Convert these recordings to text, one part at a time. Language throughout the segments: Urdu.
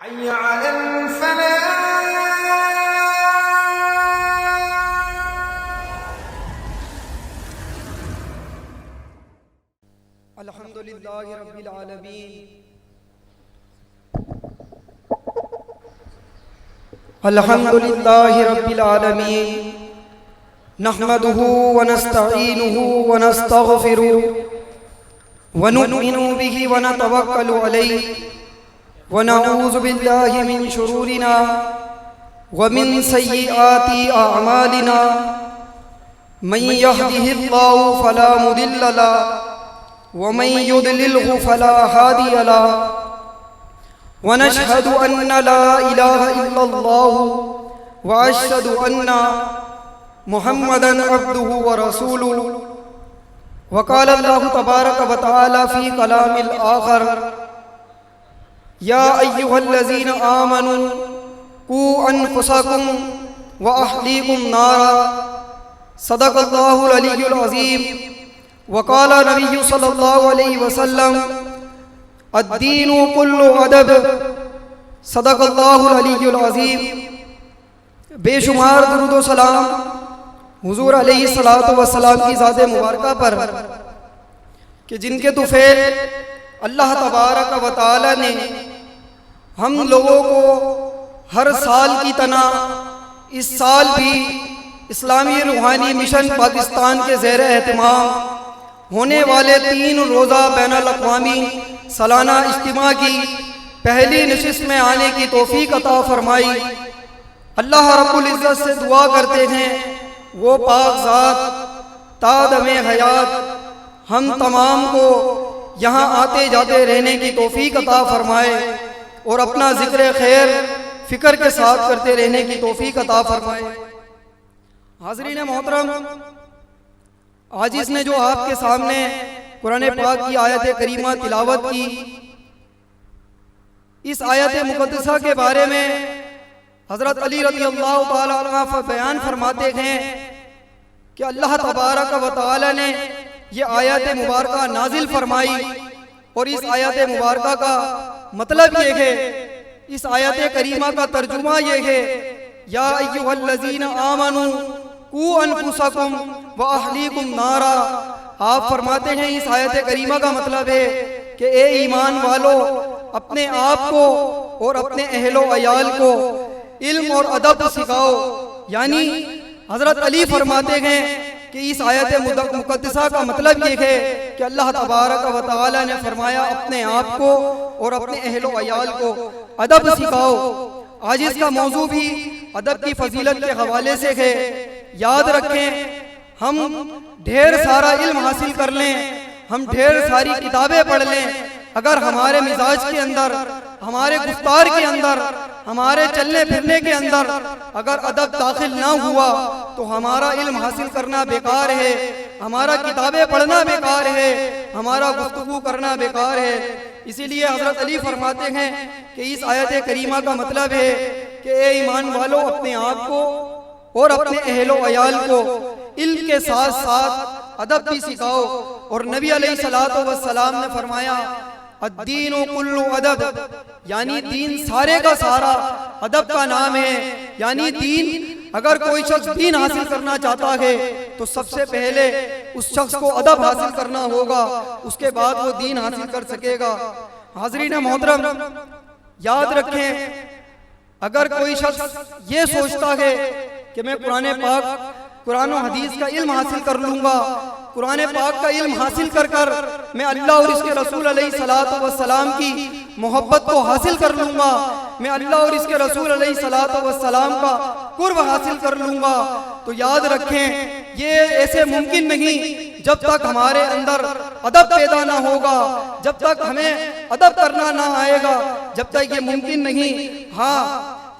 حي على الفلاح. الحمد لله رب العالمين. الحمد لله رب العالمين. نحمده ونستعينه ونستغفره ونؤمن به ونتوكل عليه ونعوذ بالله من شرورنا ومن سيئات أعمالنا. من يهده الله فلا مضل له ومن يضلله فلا هادي له. ونشهد أن لا إله إلا الله وأشهد أن محمدًا عبده ورسوله. وقال الله تبارك وتعالى في كلام الآخر: يا أيها الذين آمنوا قوا أنفسكم وأهليكم نارا. صدق الله العلي العظيم. وقال نبی صلی اللہ علیہ وسلم: الدین کل ادب. صدق اللہ العلی العظیم. بے شمار درود و سلام حضور علیہ الصلوۃ والسلام کی ذات مبارکہ پر کہ جن کے طفیل اللہ تبارک و تعالی نے ہم لوگوں کو ہر سال کی طرح اس سال بھی اسلامی روحانی مشن پاکستان کے زیر اہتمام ہونے والے 3 روزہ بین الاقوامی سالانہ اجتماع کی پہلی نشست میں آنے کی توفیق عطا فرمائی. اللہ رب العزت سے دعا کرتے ہیں وہ پاک ذات تا دم حیات ہم تمام کو یہاں آتے جاتے رہنے کی توفیق عطا فرمائے اور اپنا ذکر خیر فکر کے ساتھ کرتے رہنے کی توفیق عطا فرمائے. حاضرین محترم، آج اس نے جو آپ کے سامنے قرآن پاک کی آیت کریمہ تلاوت کی، اس آیت مقدسہ کے بارے میں حضرت علی رضی اللہ تعالی عنہ بیان فرماتے ہیں کہ اللہ تبارک و تعالی نے یہ آیت مبارکہ نازل فرمائی اور اس آیت مبارکہ کا مطلب یہ ہے، اس آیت کریمہ کا ترجمہ یہ ہے: یا ایھا الذین آمنوا قوا انفسکم واہلیکم نارا. آپ فرماتے ہیں اس آیت کریمہ کا مطلب ہے کہ اے ایمان والو، اپنے آپ کو اور اپنے اہل و عیال کو علم اور ادب سکھاؤ. یعنی حضرت علی فرماتے ہیں کہ اس آیت مقدسہ کا مطلب یہ ہے کہ اللہ تبارک و تعالی نے فرمایا اپنے آپ کو اور اپنے اہل و عیال کو ادب سکھاؤ. آج اس کا موضوع بھی ادب کی فضیلت کے حوالے سے ہے. یاد رکھیں، ہم ڈھیر سارا علم حاصل کر لیں، ہم ڈھیر ساری کتابیں پڑھ لیں، اگر ہمارے مزاج کے اندر، ہمارے گفتار کے اندر، ہمارے چلنے پھرنے کے اندر اگر ادب داخل نہ ہوا تو ہمارا علم حاصل کرنا بیکار ہے، ہمارا کتابیں پڑھنا بیکار ہے، ہمارا گفتگو کرنا بیکار ہے. اسی لیے حضرت علی فرماتے ہیں کہ اس آیت کریمہ کا مطلب ہے کہ اے ایمان والو، اپنے آپ کو اور اپنے اہل و عیال کو علم کے ساتھ ساتھ ادب بھی سکھاؤ. اور نبی علیہ الصلوۃ والسلام نے فرمایا الدین کل ادب، یعنی دین سارے کا سارا ادب کا نام ہے. یعنی دین، اگر کوئی شخص دین حاصل کرنا چاہتا ہے تو سب سے پہلے اس شخص کو ادب حاصل کرنا ہوگا، اس کے بعد وہ دین حاصل کر سکے گا. حاضرین محترم، یاد رکھیں، اگر کوئی شخص یہ سوچتا ہے کہ میں قرآن و حدیث کا علم حاصل کر لوں گا، قرآن پاک کا علم حاصل کر کر میں اللہ اور اس کے رسول علیہ الصلوۃ والسلام کی محبت کو حاصل کر لوں گا، میں اللہ اور اس کے رسول علیہ الصلوۃ والسلام کا قرب حاصل کر لوں گا، تو یاد رکھیں یہ ایسے ممکن نہیں جب تک ہمارے اندر ادب پیدا نہ ہوگا، جب تک ہمیں ادب کرنا نہ آئے گا، جب تک یہ ممکن نہیں. ہاں،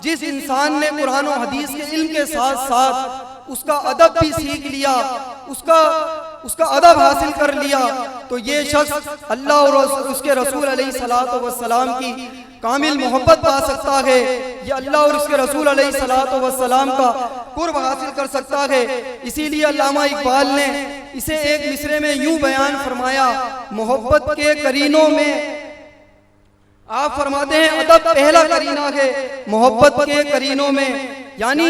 جس انسان نے قرآن و حدیث کے علم کے ساتھ ساتھ اس کا ادب بھی سیکھ لیا، اس کا ادب حاصل کر لیا، تو یہ شخص اللہ اور اس کے رسول علیہ الصلوۃ والسلام کی کامل محبت پا سکتا ہے، یہ اللہ اور اس کے رسول علیہ الصلوۃ والسلام کا قرب حاصل کر سکتا ہے. اسی لیے علامہ اقبال نے اسے ایک مصرے میں یوں بیان فرمایا: محبت کے قرینوں میں آپ فرماتے ہیں ادب پہلا کرینہ ہے محبت کے کرینوں میں، یعنی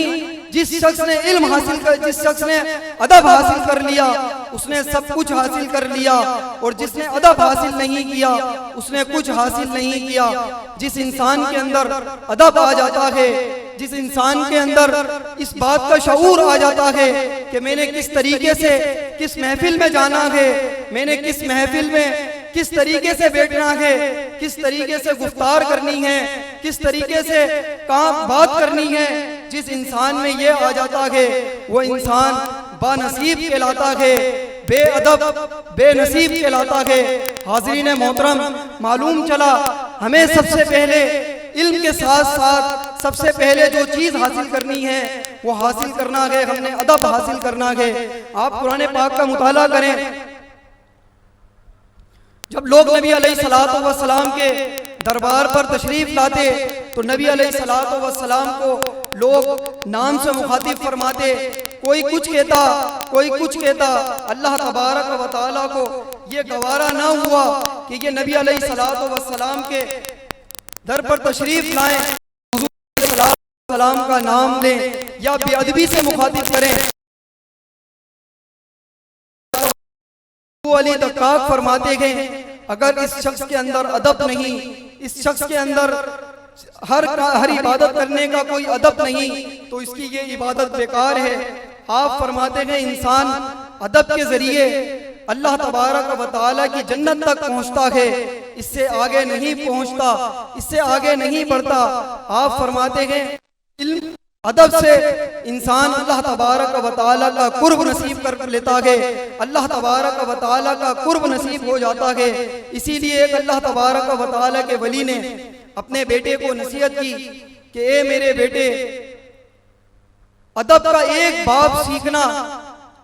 جس شخص نے علم حاصل کر، جس شخص نے ادب حاصل کر لیا اس نے سب کچھ حاصل کر لیا، اور جس نے ادب حاصل نہیں کیا اس نے کچھ حاصل نہیں کیا۔ جس انسان کے اندر ادب آ جاتا ہے، جس انسان کے اندر اس بات کا شعور آ جاتا ہے کہ میں نے کس طریقے سے کس محفل میں جانا ہے، میں نے کس محفل میں کس طریقے سے بیٹھنا ہے، کس طریقے سے گفتار کرنی ہے، کس طریقے سے بات کرنی ہے، جس انسان میں یہ آ جاتا ہے وہ انسان با نصیب کہلاتا ہے، بے ادب بے نصیب کہلاتا ہے۔ حاضرین محترم، معلوم چلا ہمیں سب سے پہلے علم کے ساتھ ساتھ سب سے پہلے جو چیز حاصل کرنی ہے وہ حاصل کرنا ہے، ہم نے ادب حاصل کرنا ہے۔ آپ قرآن پاک کا مطالعہ کریں، جب لوگ نبی علیہ الصلوۃ والسلام کے دربار پر تشریف لاتے تو نبی علیہ الصلوۃ والسلام کو لوگ نام سے مخاطب فرماتے، کوئی کچھ کہتا کوئی کچھ کہتا۔ اللہ تبارک و تعالیٰ کو یہ گوارا نہ ہوا کہ یہ نبی علیہ الصلوۃ والسلام کے در پر تشریف لائیں، حضور علیہ الصلوۃ والسلام کا نام لیں یا بے ادبی سے مخاطب کریں۔ علی دقاق فرماتے گئے اگر اس شخص کے اندر ادب نہیں، اس شخص کے اندر ہر عبادت کرنے کا کوئی ادب نہیں تو اس کی یہ عبادت بیکار ہے۔ آپ فرماتے ہیں انسان ادب کے ذریعے اللہ تبارک و تعالیٰ کی جنت تک پہنچتا ہے، اس سے آگے نہیں پہنچتا، اس سے آگے نہیں بڑھتا۔ آپ فرماتے ہیں علم ادب سے انسان اللہ تبارک و تعالیٰ کا قرب نصیب کر لیتا ہے، اللہ تبارک و تعالیٰ کا قرب نصیب ہو جاتا ہے۔ اسی لیے ایک اللہ تبارک و تعالیٰ کے ولی نے اپنے بیٹے کو نصیحت کی کہ اے میرے بیٹے، ادب کا ایک باب سیکھنا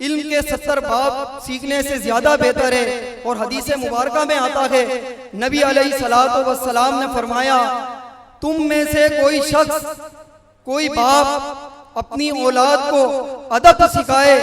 علم کے 70 باب سیکھنے سے زیادہ بہتر ہے۔ اور حدیث مبارکہ میں آتا ہے نبی علیہ الصلوۃ والسلام نے فرمایا تم میں سے کوئی شخص کوئی باپ اپنی اولاد کو ادب سکھائے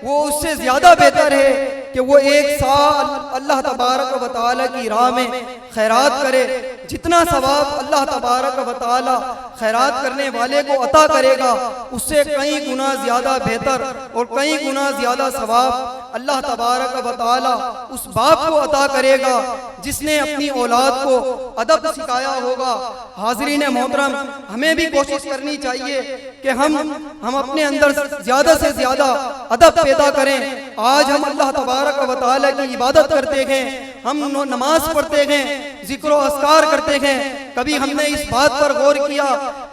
وہ اس سے زیادہ بہتر ہے کہ وہ 1 سال اللہ تبارک و تعالیٰ کی راہ میں خیرات کرے۔ جتنا ثواب اللہ تبارک و تعالیٰ خیرات کرنے والے کو عطا کرے گا اس سے کئی گنا زیادہ بہتر اور کئی گنا زیادہ ثواب اللہ تبارک و تعالیٰ اس باپ کو عطا کرے گا جس نے اپنی اولاد کو ادب سکھایا ہوگا۔ حاضرین محترم، ہمیں بھی کوشش کرنی چاہیے کہ ہم اپنے اندر زیادہ سے زیادہ ادب پیدا کریں۔ آج ہم اللہ تبارک و تعالیٰ کی عبادت کرتے ہیں، ہم نماز پڑھتے ہیں، ذکر و اذکار کرتے ہیں، کبھی ہم نے اس بات پر غور کیا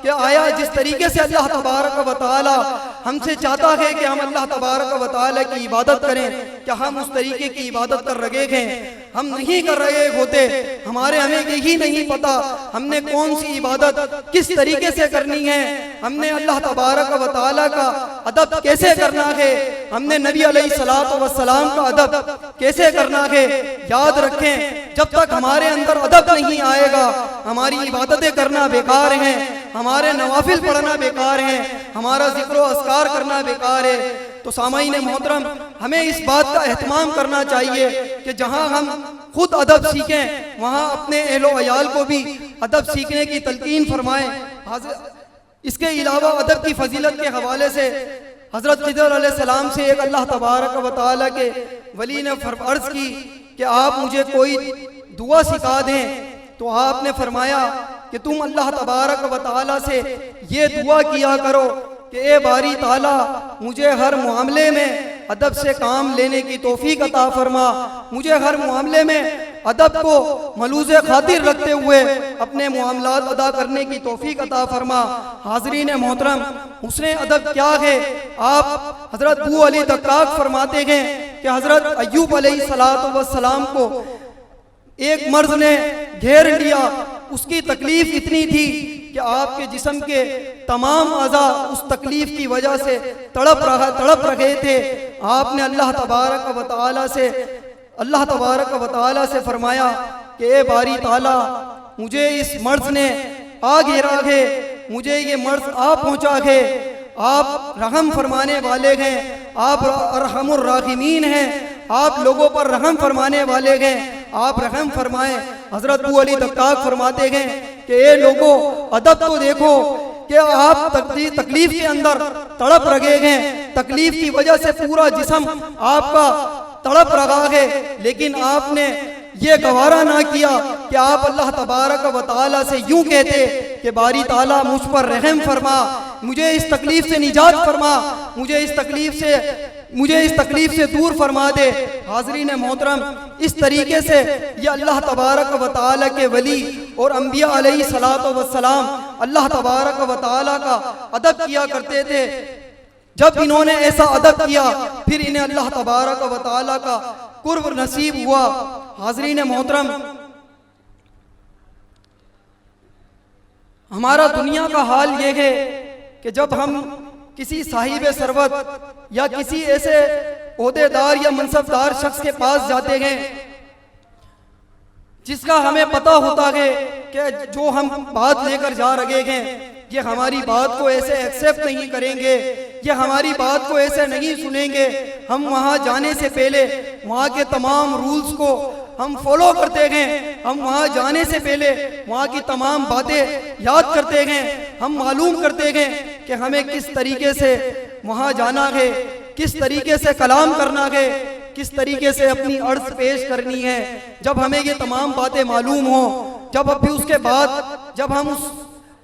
کہ آیا جس طریقے سے اللہ تبارک و تعالیٰ ہم سے چاہتا ہے کہ ہم اللہ تبارک و تعالیٰ کی عبادت کریں، کیا ہم اس طریقے کی عبادت کر رہے ہیں؟ ہم نہیں کر رہے ہوتے، ہمیں یہی نہیں پتا ہم نے کون سی عبادت کس طریقے سے کرنی ہے، ہم نے اللہ تبارک و تعالیٰ کا ادب کیسے کرنا ہے، ہم نے نبی علیہ الصلوۃ والسلام کا ادب کیسے کرنا ہے۔ یاد رکھیں جب تک ہمارے اندر ادب نہیں آئے گا ہماری عبادتیں کرنا بیکار ہیں، ہمارے نوافل پڑھنا بیکار ہیں، ہمارا ذکر و اذکار کرنا بیکار ہے۔ تو سامعین محترم، ہمیں اس بات کا اہتمام کرنا چاہیے کہ جہاں ہم خود ادب سیکھیں وہاں اپنے اہل و عیال کو بھی ادب سیکھنے کی تلقین فرمائیں۔ اس کے علاوہ ادب کی فضیلت کے حوالے سے حضرت خضر علیہ السلام سے ایک اللہ تبارک و تعالیٰ کے ولی نے عرض کی کہ آپ مجھے کوئی دعا سکھا دیں، تو آپ نے فرمایا کہ تم اللہ تبارک و تعالیٰ سے یہ دعا کیا کرو کہ اے باری تعالیٰ مجھے ہر معاملے میں ادب سے کام لینے کی توفیق عطا فرما، مجھے ہر معاملے میں ادب کو ملوز خاطر رکھتے ہوئے اپنے معاملات ادا کرنے کی توفیق عطا فرما۔ حاضرین محترم، حسن ادب کیا ہے؟ آپ حضرت ابو علی دقاق فرماتے ہیں کہ حضرت ایوب علیہ الصلوۃ والسلام کو ایک مرض نے گھیر لیا، اس کی تکلیف اتنی تھی کہ آپ کے جسم کے تمام اعضاء اس تکلیف کی وجہ سے تڑپ رہے تھے۔ آپ نے اللہ تبارک و تعالیٰ سے فرمایا کہ اے باری تعالیٰ مجھے اس مرض نے آ گھیرا ہے، مجھے یہ مرض آ پہنچا ہے، آپ رحم فرمانے والے ہیں، آپ ارحم الراحمین ہیں، آپ لوگوں پر رحم فرمانے والے ہیں، آپ رحم فرمائیں۔ حضرت ابو علی دقاق فرماتے ہیں کہ اے لوگوں ادب تو دیکھو کہ آپ تکلیف کے اندر تڑپ رہے ہیں، تکلیف کی وجہ سے پورا جسم آپ کا تڑپ رہا ہے، لیکن آپ نے یہ گوارا نہ کیا کہ آپ اللہ تبارک و تعالیٰ سے یوں کہتے کہ باری تعالیٰ مجھ پر رحم فرما، مجھے اس تکلیف سے نجات فرما، مجھے اس تکلیف سے دور فرما دے۔ حاضرین محترم، اس طریقے سے یہ اللہ تبارک و تعالیٰ کے ولی اور انبیاء علیہ الصلوۃ والسلام اللہ تبارک و تعالیٰ کا ادب کیا کرتے تھے۔ جب انہوں نے ایسا ادب کیا پھر انہیں اللہ تبارک و تعالیٰ کا قرب نصیب ہوا۔ حاضرین محترم، ہمارا دنیا کا حال یہ ہے کہ جب ہم کسی صاحب ثروت یا کسی ایسے عہدے دار یا منصبدار شخص کے پاس جاتے ہیں جس کا ہمیں پتہ ہوتا ہے کہ جو ہم بات لے کر جا رہے ہیں یہ ہماری بات کو ایسے ایکسیپٹ نہیں کریں گے، یہ ہماری بات کو ایسے نہیں سنیں گے، ہم وہاں جانے سے پہلے وہاں کے تمام رولز کو ہم فالو کرتے ہیں، ہم وہاں جانے سے پہلے وہاں کی تمام باتیں یاد کرتے ہیں، ہم معلوم کرتے ہیں کہ ہمیں کس طریقے سے وہاں جانا ہے، کس طریقے سے کلام کرنا ہے، کس طریقے سے اپنی عرض پیش کرنی ہے۔ جب ہمیں یہ تمام باتیں معلوم ہوں، جب اب بھی اس کے بعد جب ہم اس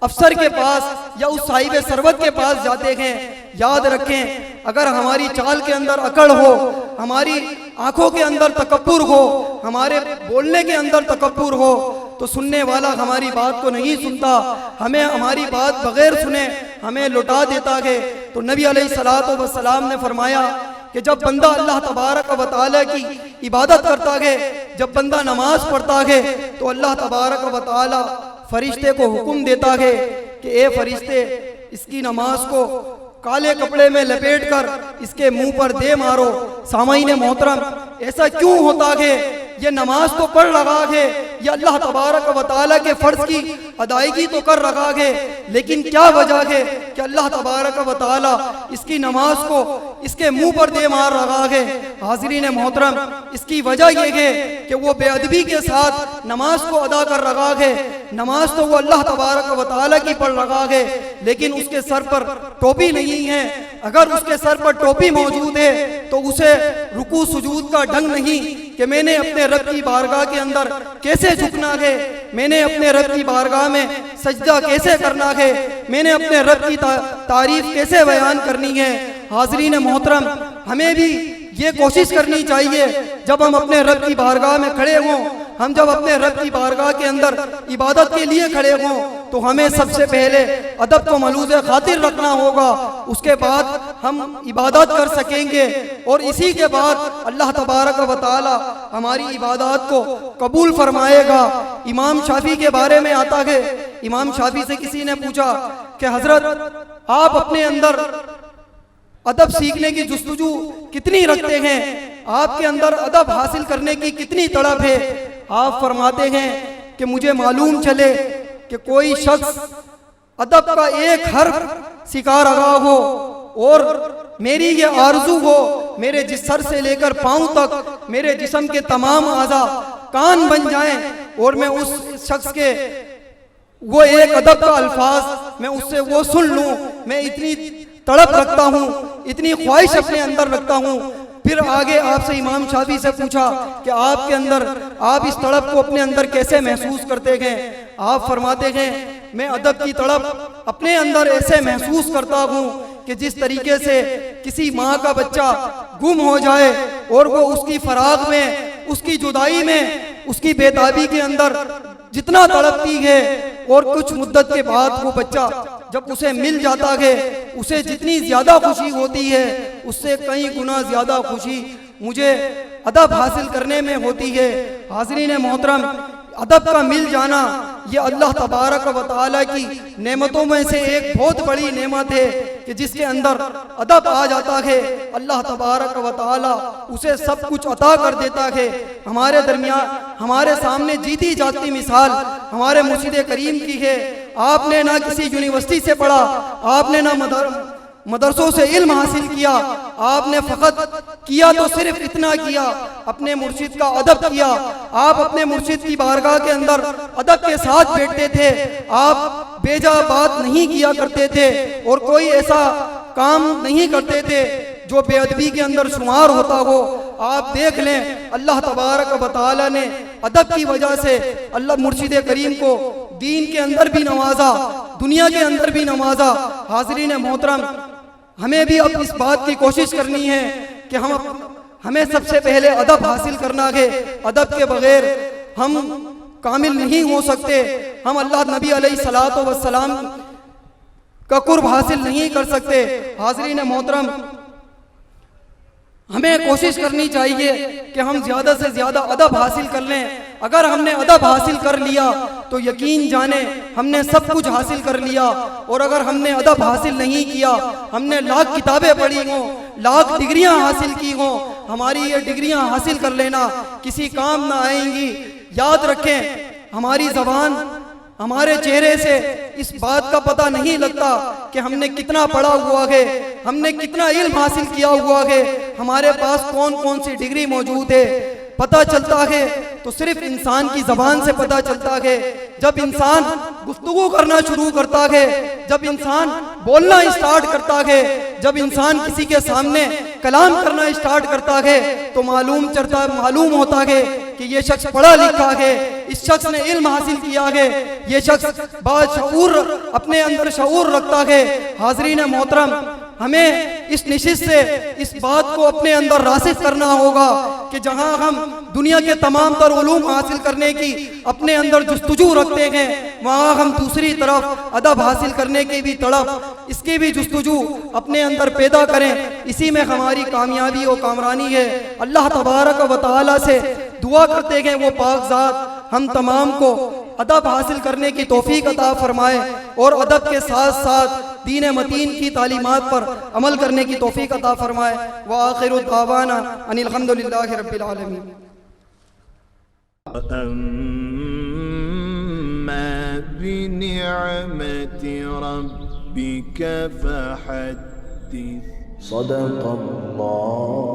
افسر کے پاس یا اس صاحب ثروت کے پاس جاتے ہیں، یاد رکھیں اگر ہماری چال کے اندر اکڑ ہو، ہماری آنکھوں کے اندر تکبر ہو، ہمارے بولنے کے اندر تکبر ہو تو سننے والا ہماری بات کو نہیں سنتا، ہمیں ہماری بات بغیر سنے ہمیں لٹا دیتا ہے۔ تو نبی علیہ الصلوۃ والسلام نے فرمایا کہ جب بندہ اللہ تبارک و تعالیٰ کی عبادت کرتا ہے، جب بندہ نماز پڑھتا ہے تو اللہ تبارک و تعالیٰ فرشتے کو حکم دیتا ہے کہ اے فرشتے اس کی نماز کو کالے کپڑے میں لپیٹ کر اس کے منہ پر دے مارو۔ سامعین محترم، ایسا کیوں ہوتا ہے؟ یہ نماز تو پڑھ رہا ہے، یہ اللہ تبارک و تعالیٰ کے فرض کی ادائیگی تو کر رہا ہے، لیکن کیا وجہ ہے کہ اللہ تبارک و تعالیٰ اس کی نماز کو اس کے منہ پر دے مار رہا ہے؟ حاضرین محترم، اس کی وجہ یہ ہے کہ وہ بے ادبی کے ساتھ نماز کو ادا کر رہا ہے۔ نماز تو وہ اللہ تبارک و تعالیٰ کی پڑھ رہا ہے، لیکن اس کے سر پر ٹوپی نہیں ہے۔ اگر اس کے سر پر ٹوپی موجود ہے تو اسے رکوع سجود کا ڈھنگ نہیں کہ میں نے اپنے رب کی بارگاہ کے اندر کیسے جھکنا ہے، میں نے اپنے رب کی بارگاہ میں سجدہ کیسے کرنا ہے، میں نے اپنے رب کی تعریف کیسے بیان کرنی ہے۔ حاضرین محترم، ہمیں بھی یہ کوشش کرنی چاہیے جب ہم اپنے رب کی بارگاہ میں کھڑے ہوں، ہم جب اپنے رب کی بارگاہ کے اندر عبادت کے لیے کھڑے ہوں تو ہمیں سب سے پہلے ادب کو ملوز خاطر رکھنا ہوگا، اس کے بعد ہم عبادت کر سکیں گے اور اسی کے بعد اللہ تبارک و تعالی ہماری عبادات کو قبول فرمائے گا۔ امام شافعی کے بارے میں آتا ہے، امام شافعی سے کسی نے پوچھا کہ حضرت آپ اپنے اندر ادب سیکھنے کی جستجو کتنی رکھتے ہیں، آپ کے اندر ادب حاصل کرنے کی کتنی تڑپ ہے؟ آپ فرماتے ہیں کہ مجھے معلوم چلے کہ کوئی شخص ادب کا ایک حرف سکھا رہا ہو اور میری یہ آرزو ہو میرے سر سے لے کر پاؤں تک میرے جسم کے تمام اعضاء کان بن جائیں اور میں اس شخص کے وہ ایک ادب کا الفاظ میں اس سے وہ سن لوں، میں اتنی تڑپ رکھتا ہوں، اتنی خواہش اپنے اندر رکھتا ہوں۔ پھر آگے آپ سے امام شافعی سے پوچھا کہ آپ کے اندر آپ اس تڑپ کو اپنے اندر کیسے محسوس کرتے ہیں؟ آپ فرماتے ہیں میں ادب کی تڑپ اپنے اندر ایسے محسوس کرتا ہوں کہ جس طریقے سے کسی ماں کا بچہ گم ہو جائے اور وہ اس کی فراق میں، اس کی جدائی میں، اس کی بےتابی کے اندر جتنا تڑپتی ہے اور کچھ مدت کے بعد وہ بچہ جب اسے مل جاتا ہے اسے جتنی زیادہ خوشی ہوتی ہے اس سے کئی گنا زیادہ خوشی مجھے ادب حاصل کرنے میں ہوتی ہے۔ حاضرین محترم، ادب کا مل جانا یہ اللہ تبارک و تعالیٰ کی نعمتوں میں سے ایک بہت بڑی نعمت ہے کہ جس کے اندر ادب آ جاتا ہے اللہ تبارک و تعالیٰ اسے سب کچھ عطا کر دیتا ہے۔ ہمارے درمیان ہمارے سامنے جیتی جاتی مثال ہمارے مرشد کریم کی ہے۔ آپ نے نہ کسی یونیورسٹی سے پڑھا، آپ نے نہ مدرسوں سے علم حاصل کیا، آپ نے فقط کیا تو صرف اتنا کیا، اپنے مرشد کا ادب کیا، آپ اپنے مرشد کی بارگاہ کے اندر ادب کے ساتھ بیٹھتے تھے، آپ بیجا بات نہیں کیا کرتے تھے اور کوئی ایسا کام نہیں کرتے تھے جو بے ادبی کے اندر شمار ہوتا ہو۔ آپ دیکھ لیں اللہ تبارک و تعالی نے ادب کی وجہ سے اللہ مرشد کریم کو دین کے اندر بھی نوازا، دنیا کے اندر بھی نوازا۔ حاضرین محترم، ہمیں بھی اب اس بات کی کوشش کرنی ہے کہ ہمیں سب سے پہلے ادب حاصل کرنا ہے۔ ادب کے بغیر ہم کامل نہیں ہو سکتے، ہم اللہ نبی علیہ الصلوۃ والسلام کا قرب حاصل نہیں کر سکتے۔ حاضرین محترم، ہمیں کوشش کرنی چاہیے کہ ہم زیادہ سے زیادہ ادب حاصل کر لیں۔ اگر ہم نے ادب حاصل کر لیا تو یقین جانیں ہم نے سب کچھ حاصل کر لیا، اور اگر ہم نے ادب حاصل نہیں کیا، ہم نے لاکھ کتابیں پڑھی ہوں، لاکھ ڈگریاں حاصل کی ہوں، ہماری یہ ڈگریاں حاصل کر لینا کسی کام نہ آئیں گی۔ یاد رکھیں، ہماری زبان، ہمارے چہرے سے اس بات کا پتہ نہیں لگتا کہ ہم نے کتنا پڑھا ہوا ہے، ہم نے کتنا علم حاصل کیا ہوا ہے، ہمارے پاس کون کون سی ڈگری موجود ہے۔ پتہ چلتا ہے تو صرف انسان کی زبان سے پتہ چلتا ہے۔ جب انسان گفتگو کرنا شروع کرتا ہے، جب انسان بولنا اسٹارٹ کرتا ہے، جب انسان کسی کے سامنے کلام کرنا اسٹارٹ کرتا ہے تو معلوم ہوتا ہے کہ یہ شخص پڑھا لکھا ہے، اس شخص نے علم حاصل کیا ہے، یہ شخص باشعور اپنے اندر شعور رکھتا ہے۔ حاضرین محترم، ہمیں اس نشست سے اس بات کو اپنے اندر راسخ کرنا ہوگا کہ جہاں ہم دنیا کے تمام تر علوم حاصل کرنے کی اپنے اندر جستجو رکھتے ہیں، وہاں ہم دوسری طرف ادب حاصل کرنے کی بھی تڑپ، اس کی بھی جستجو اپنے اندر پیدا کریں۔ اسی میں ہماری کامیابی اور کامرانی ہے۔ اللہ تبارک و تعالی سے دعا کرتے ہیں وہ پاک ذات ہم تمام کو ادب حاصل کرنے کی توفیق عطا فرمائے اور ادب کے ساتھ ساتھ دین متین کی تعلیمات پر عمل کرنے کی توفیق عطا فرمائے۔ وآخر دعوانا ان الحمدللہ رب العالمین۔ أما بنعمة ربك فحدث۔ صدق الله